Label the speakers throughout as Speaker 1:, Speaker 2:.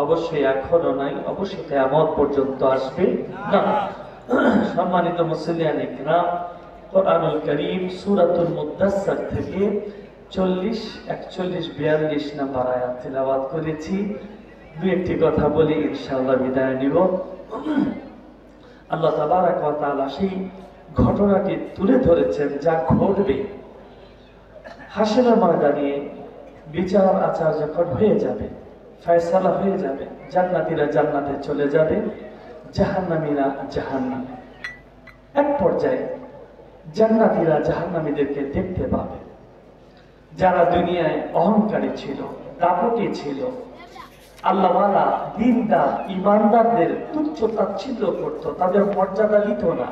Speaker 1: অবশ্যই এখনো নাই, অবশ্যই কিয়ামত পর্যন্ত আসবে না। সম্মানিত মুসলিয়ান ইকরাম, কোরআনুল কারীম সূরাতুল মুদ্দাসসির থেকে 40, 41, 42 নম্বর আয়াত তিলাওয়াত করেছি। দুই একটি কথা বলি ইনশাআল্লাহ বিদায় নিব। আল্লাহ তাবারক ওয়া তাআলা সেই ঘটনাটি তুলে ধরেছেন যা ঘটবে। হাসরের ময়দানে বিচার আচার যখন হয়ে যাবে, ফয়সালা হয়ে যাবে, জান্নাতীরা জান্নাতে চলে যাবে, জাহান্নামীরা জাহান্নামে। এক পর্যায়ে জান্নাতীরা জাহান্নামীদেরকে দেখতে পাবে। যারা দুনিয়ায় অহংকারী ছিল, দাপটে ছিল, আল্লাহওয়ালা দিনদার ইমানদারদের তুচ্ছ তাচ্ছিল্য করত, তাদের মর্যাদা দিত না,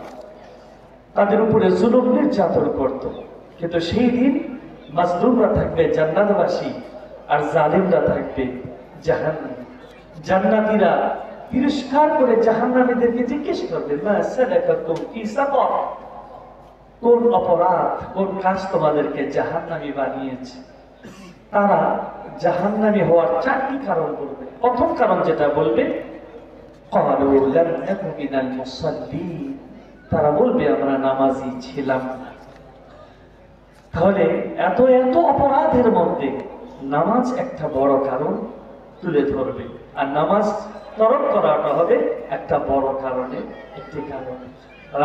Speaker 1: তাদের উপরে জুলুম নির্যাতন করত। কিন্তু সেই দিন মাজলুমরা থাকবে জান্নাতবাসী আর জালিমরা থাকবে জাহান্নামী। জান্নাতীরা তিরস্কার করে জাহান্নামীদেরকে জিজ্ঞেস করবে, মা সালাকাকুম ফি সাকর, কোন অপরাধ, কোন কাজ তোমাদেরকে জাহান্নামী বানিয়েছে? তারা জাহান্নামী হওয়ার 4টি কারণ বলবে। প্রথম কারণ যেটা বলবে, ক্বালু লাম নাকু মিনাল মুসাল্লিন, তারা বলবে আমরা নামাজি ছিলাম না। তাহলে এত এত অপরাধের মধ্যে নামাজ একটা বড় কারণ তুলে ধরবে, আর নামাজ তরক করাটা হবে একটা বড় কারণে একটি কারণ।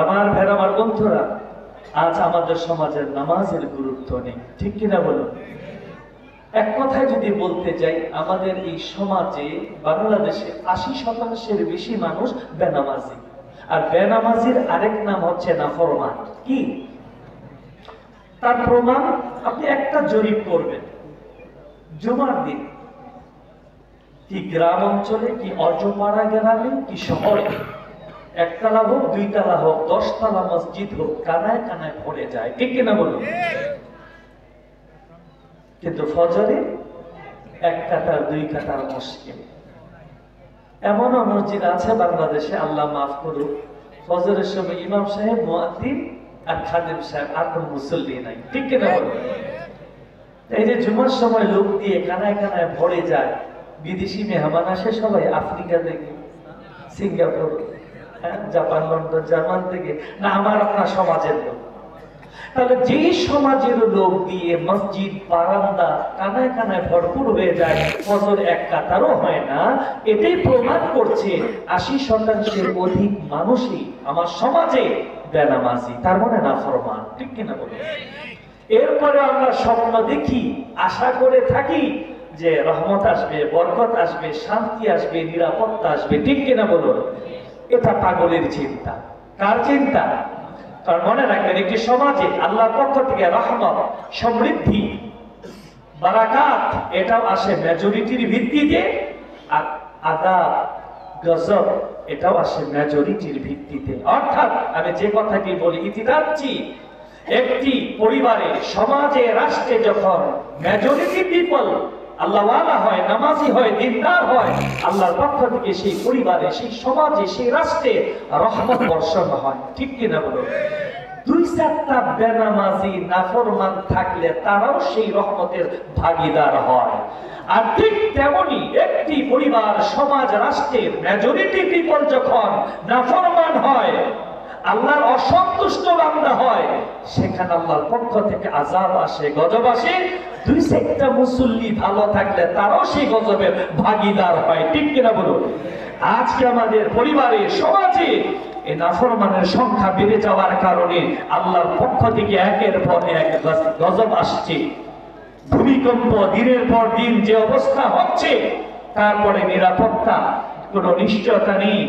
Speaker 1: আমার ভাইরা, আমার বন্ধুরা, আজ আমাদের সমাজের নামাজের গুরুত্ব নেই, ঠিক কিনা বলুন? এক কথায় যদি বলতে যাই, আমাদের এই সমাজে বাংলাদেশে 80% বেশি মানুষ বেনামাজি। আর বেনামাজির আরেক নাম হচ্ছে নাফরমান। কি তার প্রমাণ? আপনি একটা জরিপ করবেন, জুমার দিন কি গ্রাম অঞ্চলে, কি অজপাড়া গ্রামে, কি শহরে, একতলা হোক, 2 তলা হোক, 10 তলা মসজিদ হোক, কানায় কানায় ভরে যায়, ঠিক কিনা বলুন? কিন্তু ফজরে 1 কাতার 2 কাতার মুশকিল। এমনও মসজিদ আছে বাংলাদেশে, আল্লাহ মাফ করুক, ফজরের সময় ইমাম সাহেব, মুয়াজ্জিন আর খাদেম সাহেব, আর কোন মুসল্লি নাই, ঠিক কিনা বলুন? এই যে জুমার সময় লোক দিয়ে কানায় কানায় ভরে যায়, বিদেশি মেহমান আসে সবাই আফ্রিকা থেকে, সিঙ্গাপুর, জাপান, লন্ডন, জার্মান থেকে, না আমার আপনার সমাজের লোক। তাহলে যে সমাজের লোক দিয়ে মসজিদ বারান্দা কানায় কানায় ভরপুর হয়ে যায়, ফজর 1 কাতারও হয় না, এটাই প্রমাণ করছে 80% অধিক মানুষই আমার সমাজে বেনামাজি, তার মানে নাফরমান, ঠিক কিনা বলুন? এরপরে আমরা স্বপ্ন দেখি, আশা করে থাকি যে রহমত আসবে, বরকত আসবে, শান্তি আসবে, নিরাপত্তা আসবে, ঠিক কিনা বলুন? এটা পাগলের চিন্তা। কার চিন্তা? কারণ মনে রাখবেন, একটি সমাজে আল্লাহর পক্ষ থেকে রহমত, সমৃদ্ধি, বারাকাত এটাও আসে মেজরিটির ভিত্তিতে, আর আযাব, গজব এটাও আসে মেজরিটির ভিত্তিতে। অর্থাৎ আমি যে কথাটি বলি, ইতি টানছি, একটি পরিবারে, সমাজে, রাষ্ট্রে যখন মেজরিটি পিপল আল্লাহওয়ালা হয়, নামাজি হয়, দিনদার হয়, আল্লাহর পক্ষ থেকে সেই পরিবারে, সেই সমাজে, সেই রাষ্ট্রে রহমত বর্ষণ হয়, ঠিক কিনা বলুন? 2-4টা বেনামাজি নাফরমান থাকলে তারাও সেই রহমতের ভাগীদার হয়। আর ঠিক তেমনি একটি পরিবার, সমাজ, রাষ্ট্রের মেজরিটি পিপল যখন নাফরমান হয়, আল্লাহর অসন্তুষ্ট বান্দা হয়, সেখানে আল্লাহর পক্ষ থেকে আযাব আসে, গজব আসে। 2-4টা মুসল্লি ভালো থাকলে তারাও সেই গজবের ভাগীদার হয়, ঠিক কিনা বলুন? আজকে আমাদের পরিবারে, সমাজে এই নাফরমানের সংখ্যা বেড়ে যাওয়ার কারণে আল্লাহর পক্ষ থেকে একের পর এক গজব আসছে। ভূমিকম্প, দিনের পর দিন যে অবস্থা হচ্ছে, তারপরে নিরাপত্তা, কোনো নিশ্চয়তা নেই,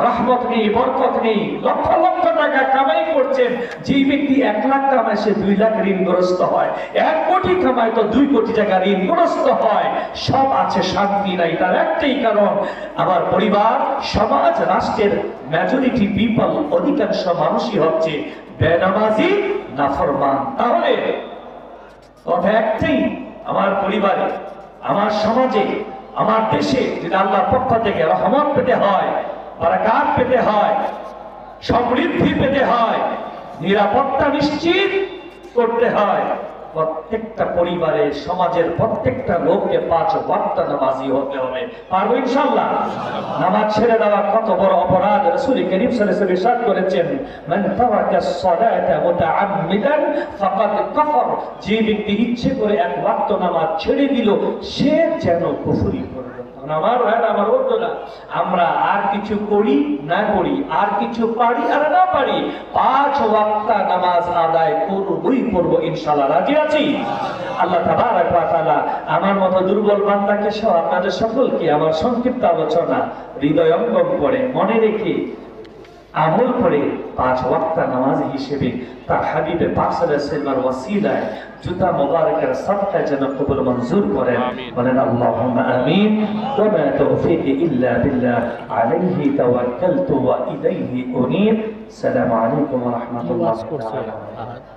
Speaker 1: রহমত নেই, বরকত নেই। লক্ষ লক্ষ টাকা কামাই করছেন, যে ব্যক্তি 1 লাখ কামায় সে 2 লাখ ঋণগ্রস্ত হয়, 1 কোটি কামায় তো 2 কোটি টাকা ঋণগ্রস্ত হয়। সব আছে, শান্তি নাই। তার একটাই কারণ, আমার পরিবার, সমাজ, রাষ্ট্রের মেজরিটি পিপল, অধিকাংশ মানুষই হচ্ছে বেনামাজি, নাফরমান। তাহলে কথা একটাই, আমার পরিবারে, আমার সমাজে, আমার দেশে যদি আল্লাহর পক্ষ থেকে রহমত পেতে হয়, বারাকাত পেতে হয়, সমৃদ্ধি পেতে হয়, নিরাপত্তা নিশ্চিত করতে হয়, প্রত্যেকটা পরিবারে সমাজের প্রত্যেকটা লোককে 5 ওয়াক্ত নামাজি হতে হবে। পারবো ইনশাআল্লাহ? নামাজ ছেড়ে দেওয়া কত বড় অপরাধ। রাসূল করিম সাল্লাল্লাহু আলাইহি ওয়াসাল্লাম ইরশাদ করেছেন, মান তারাকা আস-সালাতা মুতাআম্মিদান ফাকাদ কাফার। যে ব্যক্তি ইচ্ছে করে 1 ওয়াক্ত নামাজ ছেড়ে দিল, সে যেন কুফরি করল। আমার ভাইরা, আমার বন্ধুরা, আমরা আর কিছু করি না করি, আর কিছু পারি আর না পারি, 5 ওয়াক্ত নামাজ আদায় করবই করব ইনশাআল্লাহ। রাজি আছি? আল্লাহ তাবারক ওয়া তাআলা আমার মতো দুর্বল বান্দাকে সহ আপনাদের সকলকে আমার সংক্ষিপ্ত আলোচনা হৃদয়ঙ্গম করে মনে রেখে আমল করে 5 ওয়াক্ত নামাজ হিসেবে তার হাবিবে পাক সাল্লাল্লাহু আলাইহি ওয়াসাল্লামের ওসিলায় জুতা মুবারকের সাদকায় যেন কবুল মঞ্জুর করেন। বলেন আল্লাহুম্মা আমিন। ওয়া মা তাওফীকি ইল্লা বিল্লাহ, আলাইহি তাওয়াক্কালতু ওয়া ইলাইহি উনীব। আসসালামু আলাইকুম ওয়া রাহমাতুল্লাহি ওয়া বারাকাতুহু।